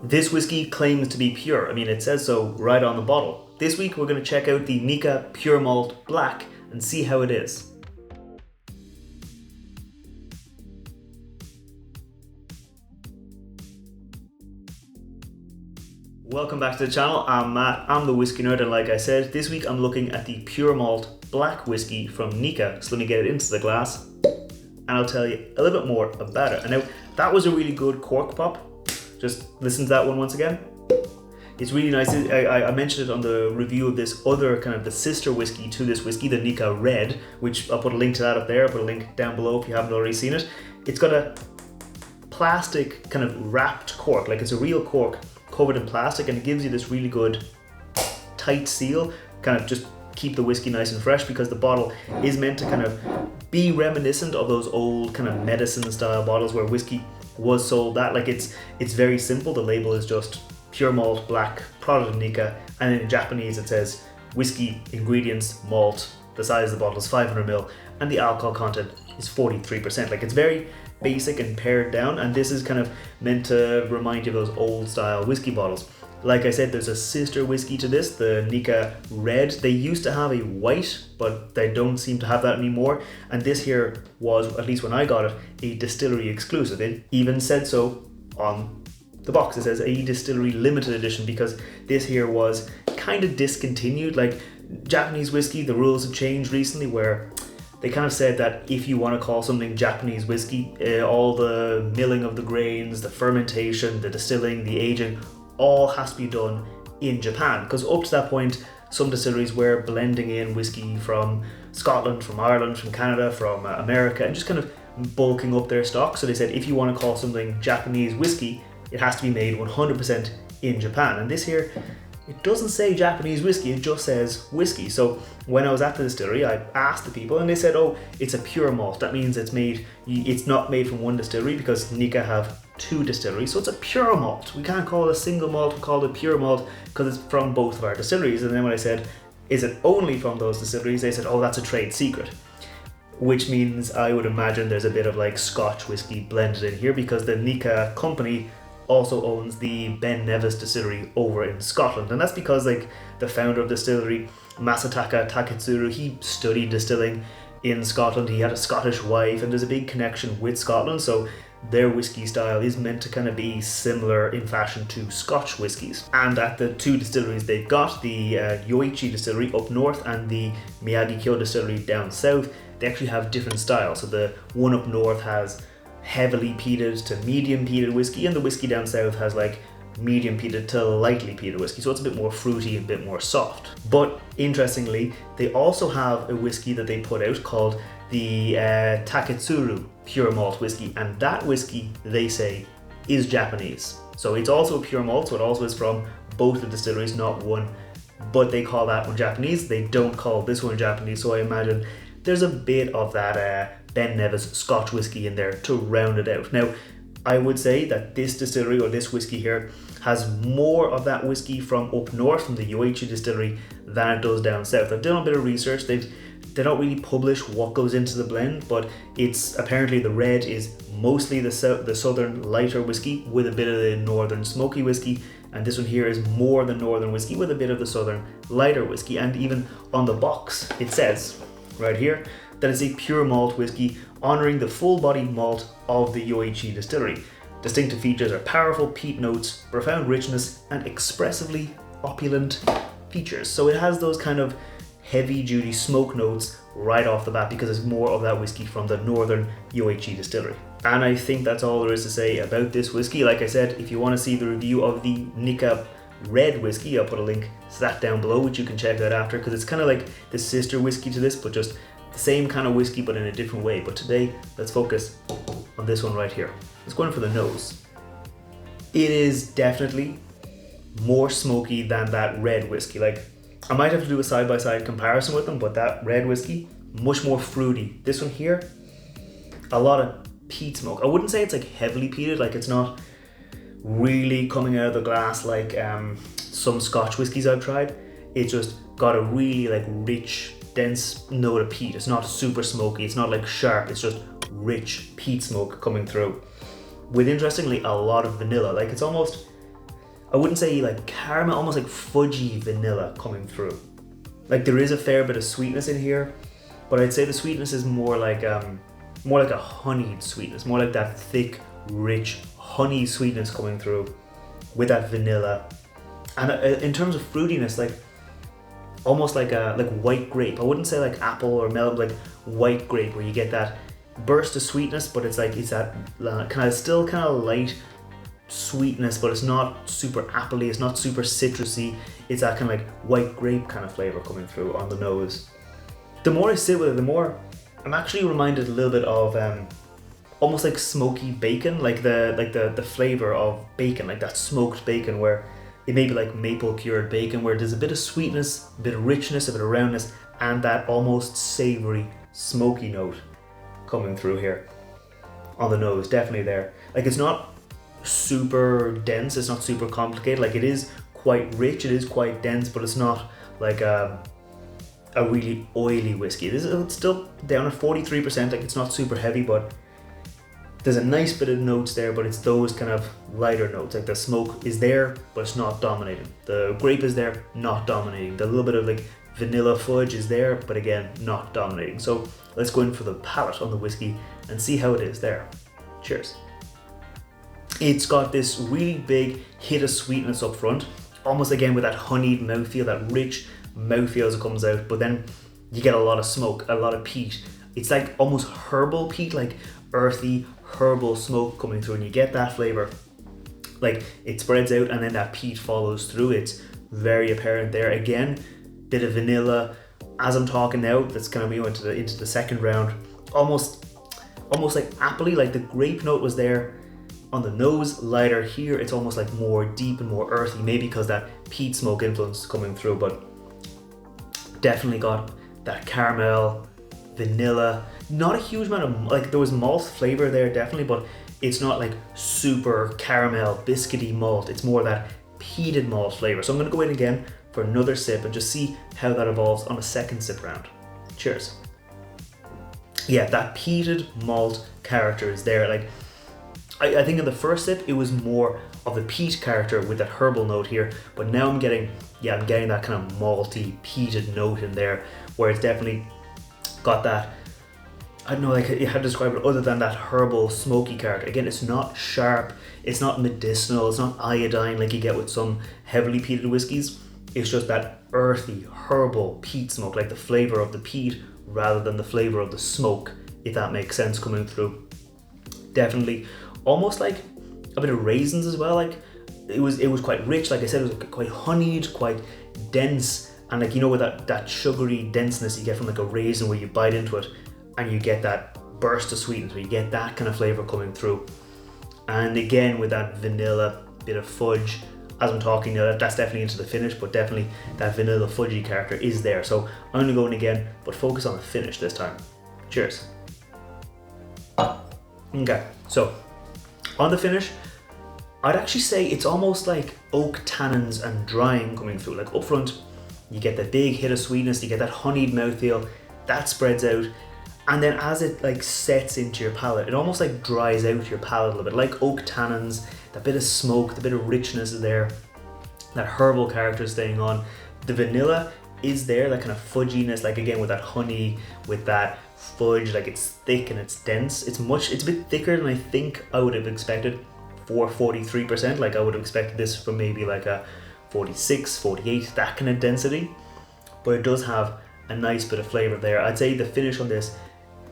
This whiskey claims to be pure. I mean, it says so right on the bottle. This week we're going to check out the Nikka Pure Malt Black and see how it is. Welcome back to the channel. I'm Matt, I'm the Whiskey Nerd, and like I said, this week I'm looking at the Pure Malt Black Whiskey from Nikka. So let me get it into the glass and I'll tell you a little bit more about it. And now, that was a really good cork pop. Just listen to that one once again. It's really nice. I mentioned it on the review of this other kind of the sister whiskey to this whiskey, the Nikka Red, which I'll put a link to that up there. I'll put a link down below if you haven't already seen it. It's got a plastic kind of wrapped cork, like it's a real cork covered in plastic, and it gives you this really good tight seal, kind of just keep the whiskey nice and fresh, because the bottle is meant to kind of be reminiscent of those old kind of medicine style bottles where whiskey was sold. That like it's very simple. The label is just pure malt black, product of Nikka, and in Japanese it says whiskey, ingredients, malt. The size of the bottle is 500 ml and the alcohol content is 43%. Like, it's very basic and pared down, and this is kind of meant to remind you of those old style whiskey bottles. Like I said, there's a sister whiskey to this, the Nikka Red. They used to have a white, but they don't seem to have that anymore. And this here was, at least when I got it, a distillery exclusive. It even said so on the box. It says a distillery limited edition, because this here was kind of discontinued. Like, Japanese whiskey, the rules have changed recently where they kind of said that if you want to call something Japanese whiskey, all the milling of the grains, the fermentation, the distilling, the aging, all has to be done in Japan. Because up to that point, some distilleries were blending in whiskey from Scotland, from Ireland, from Canada, from America, and just kind of bulking up their stock. So they said if you want to call something Japanese whiskey, it has to be made 100% in Japan. And this here, it doesn't say Japanese whiskey, it just says whiskey. So when I was at the distillery, I asked the people and they said, oh, it's a pure malt. That means it's not made from one distillery, because Nikka have 2 distilleries. So it's a pure malt. We can't call it a single malt, we call it pure malt because it's from both of our distilleries. And then when I said, is it only from those distilleries? They said, oh, that's a trade secret. Which means I would imagine there's a bit of like Scotch whiskey blended in here, because the Nikka company also owns the Ben Nevis distillery over in Scotland. And that's because like the founder of the distillery, Masataka Taketsuru, he studied distilling in Scotland. He had a Scottish wife, and there's a big connection with Scotland. So their whiskey style is meant to kind of be similar in fashion to Scotch whiskies. And at the 2 distilleries they've got, the Yoichi Distillery up north and the Miyagikyo Distillery down south, they actually have different styles. So the one up north has heavily peated to medium peated whiskey, and the whiskey down south has like medium peated to lightly peated whiskey, so it's a bit more fruity and a bit more soft. But interestingly, they also have a whiskey that they put out called the Taketsuru pure malt whiskey, and that whiskey, they say, is Japanese. So it's also a pure malt, so it also is from both the distilleries, not one, but they call that one Japanese. They don't call this one Japanese, so I imagine there's a bit of that Ben Nevis Scotch whiskey in there to round it out. Now, I would say that this distillery, or this whiskey here, has more of that whiskey from up north, from the Yoichi Distillery, than it does down south. I've done a bit of research. They don't really publish what goes into the blend, but it's apparently the red is mostly the southern lighter whiskey with a bit of the northern smoky whiskey, and this one here is more the northern whiskey with a bit of the southern lighter whiskey. And even on the box it says right here that it's a pure malt whiskey honouring the full-bodied malt of the Yoichi Distillery. Distinctive features are powerful peat notes, profound richness, and expressively opulent features. So it has those kind of heavy-duty smoke notes right off the bat, because it's more of that whiskey from the northern Yoichi Distillery. And I think that's all there is to say about this whiskey. Like I said, if you want to see the review of the Nikka Red whiskey, I'll put a link to that down below, which you can check out after, because it's kind of like the sister whiskey to this, but just the same kind of whiskey but in a different way. But today, let's focus on this one right here. Let's go in for the nose. It is definitely more smoky than that red whiskey. Like, I might have to do a side-by-side comparison with them, but that red whiskey, much more fruity. This one here, a lot of peat smoke. I wouldn't say it's like heavily peated, like it's not really coming out of the glass like some Scotch whiskies I've tried. It's just got a really like rich, dense note of peat. It's not super smoky, it's not like sharp, it's just rich peat smoke coming through. With, interestingly, a lot of vanilla. Like, it's almost, I wouldn't say like caramel, almost like fudgy vanilla coming through. Like there is a fair bit of sweetness in here, but I'd say the sweetness is more like a honeyed sweetness, more like that thick, rich honey sweetness coming through with that vanilla. And in terms of fruitiness, like almost like white grape. I wouldn't say like apple or melon, like white grape, where you get that burst of sweetness, but it's that still kind of light sweetness, but it's not super appley, it's not super citrusy. It's that kind of like white grape kind of flavor coming through on the nose. The more I sit with it, the more I'm actually reminded a little bit of almost like smoky bacon, like the flavor of bacon, like that smoked bacon, where it may be like maple cured bacon, where there's a bit of sweetness, a bit of richness, a bit of roundness, and that almost savory smoky note coming through here on the nose. Definitely there. Like it's not super dense, it's not super complicated. Like it is quite rich, it is quite dense, but it's not like a really oily whiskey. It's still down at 43%. Like it's not super heavy, but there's a nice bit of notes there, but it's those kind of lighter notes. Like the smoke is there, but it's not dominating. The grape is there, not dominating. The little bit of like vanilla fudge is there, but again, not dominating. So let's go in for the palate on the whiskey and see how it is there. Cheers. It's got this really big hit of sweetness up front, almost again with that honeyed mouthfeel, that rich mouthfeel as it comes out, but then you get a lot of smoke, a lot of peat. It's like almost herbal peat, like earthy herbal smoke coming through, and you get that flavor. Like it spreads out and then that peat follows through. It's very apparent there. Again, bit of vanilla. As I'm talking now, that's gonna be into the second round. Almost like appley, like the grape note was there on the nose, lighter. Here it's almost like more deep and more earthy, maybe because that peat smoke influence coming through, but definitely got that caramel, vanilla. Not a huge amount of, like there was malt flavor there definitely, but it's not like super caramel biscuity malt. It's more that peated malt flavor. So I'm gonna go in again for another sip and just see how that evolves on a second sip round. Cheers. Yeah, that peated malt character is there. Like I think in the first sip it was more of the peat character with that herbal note here, but now I'm getting that kind of malty peated note in there, where it's definitely got that, I don't know like how to describe it other than that herbal smoky character. Again, it's not sharp, it's not medicinal, it's not iodine like you get with some heavily peated whiskies. It's just that earthy herbal peat smoke, like the flavor of the peat rather than the flavor of the smoke, if that makes sense, coming through. Definitely almost like a bit of raisins as well. Like it was quite rich, like I said, it was quite honeyed, quite dense, and like, you know, with that sugary denseness you get from like a raisin, where you bite into it and you get that burst of sweetness, where you get that kind of flavor coming through. And again with that vanilla, bit of fudge as I'm talking, that's definitely into the finish, but definitely that vanilla fudgy character is there. So I'm gonna go in again, but focus on the finish this time. Cheers. Okay, so on the finish, I'd actually say it's almost like oak tannins and drying coming through. Like up front, you get that big hit of sweetness, you get that honeyed mouthfeel, that spreads out, and then as it like sets into your palate, it almost like dries out your palate a little bit, like oak tannins. That bit of smoke, the bit of richness is there, that herbal character is staying on. The vanilla is there, that kind of fudginess, like again with that honey, with that fudge, like it's thick and it's dense. It's a bit thicker than I think I would have expected for 43%. Like I would have expected this from maybe like a 46, 48, that kind of density. But it does have a nice bit of flavor there. I'd say the finish on this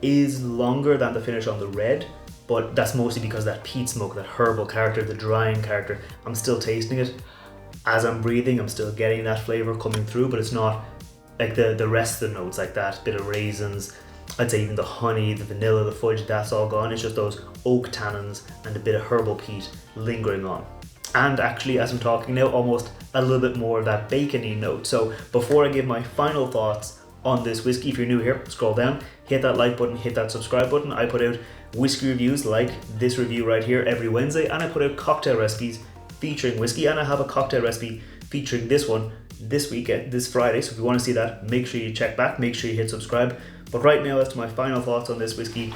is longer than the finish on the red, but that's mostly because that peat smoke, that herbal character, the drying character, I'm still tasting it. As I'm breathing, I'm still getting that flavor coming through, but it's not like the rest of the notes, like that bit of raisins, I'd say even the honey, the vanilla, the fudge, that's all gone. It's just those oak tannins and a bit of herbal peat lingering on. And actually, as I'm talking now, almost a little bit more of that bacony note. So before I give my final thoughts on this whiskey, if you're new here, scroll down, hit that like button, hit that subscribe button. I put out whiskey reviews like this review right here every Wednesday, and I put out cocktail recipes featuring whiskey, and I have a cocktail recipe featuring this one this weekend, this Friday. So if you want to see that, make sure you check back, make sure you hit subscribe. But right now, as to my final thoughts on this whiskey,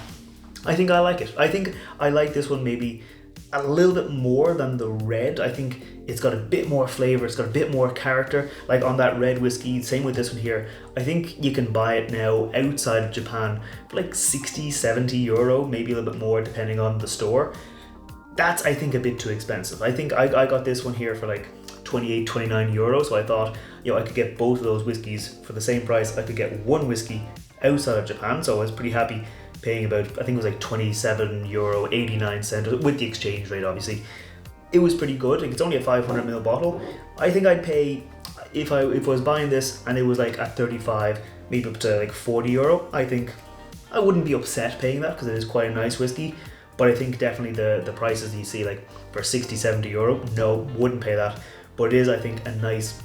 I think I like it. I think I like this one maybe a little bit more than the red. I think it's got a bit more flavor, it's got a bit more character. Like on that red whiskey, same with this one here. I think you can buy it now outside of Japan for like 60, 70 euro, maybe a little bit more depending on the store. That's, I think, a bit too expensive. I think I got this one here for like 28, 29 euro. So I thought, I could get both of those whiskeys for the same price. I could get one whiskey outside of Japan. So I was pretty happy paying about, I think it was like 27 euro 89 cents with the exchange rate, obviously. It was pretty good. Like, it's only a 500ml bottle. I think I'd pay, if I was buying this and it was like at 35, maybe up to like 40 euro, I think I wouldn't be upset paying that because it is quite a nice whiskey. But I think definitely the prices you see like for 60, 70 euro, no, wouldn't pay that. But it is, I think, a nice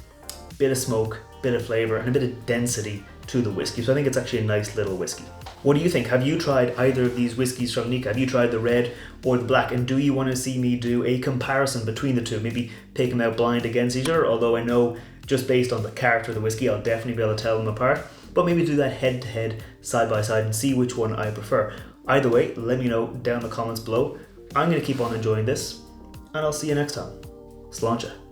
bit of smoke, bit of flavor, and a bit of density to the whiskey. So I think it's actually a nice little whiskey. What do you think? Have you tried either of these whiskeys from Nikka? Have you tried the red or the black? And do you want to see me do a comparison between the two? Maybe pick them out blind against each other, although I know just based on the character of the whiskey, I'll definitely be able to tell them apart. But maybe do that head to head, side by side, and see which one I prefer. Either way, let me know down in the comments below. I'm going to keep on enjoying this, and I'll see you next time. Sláinte.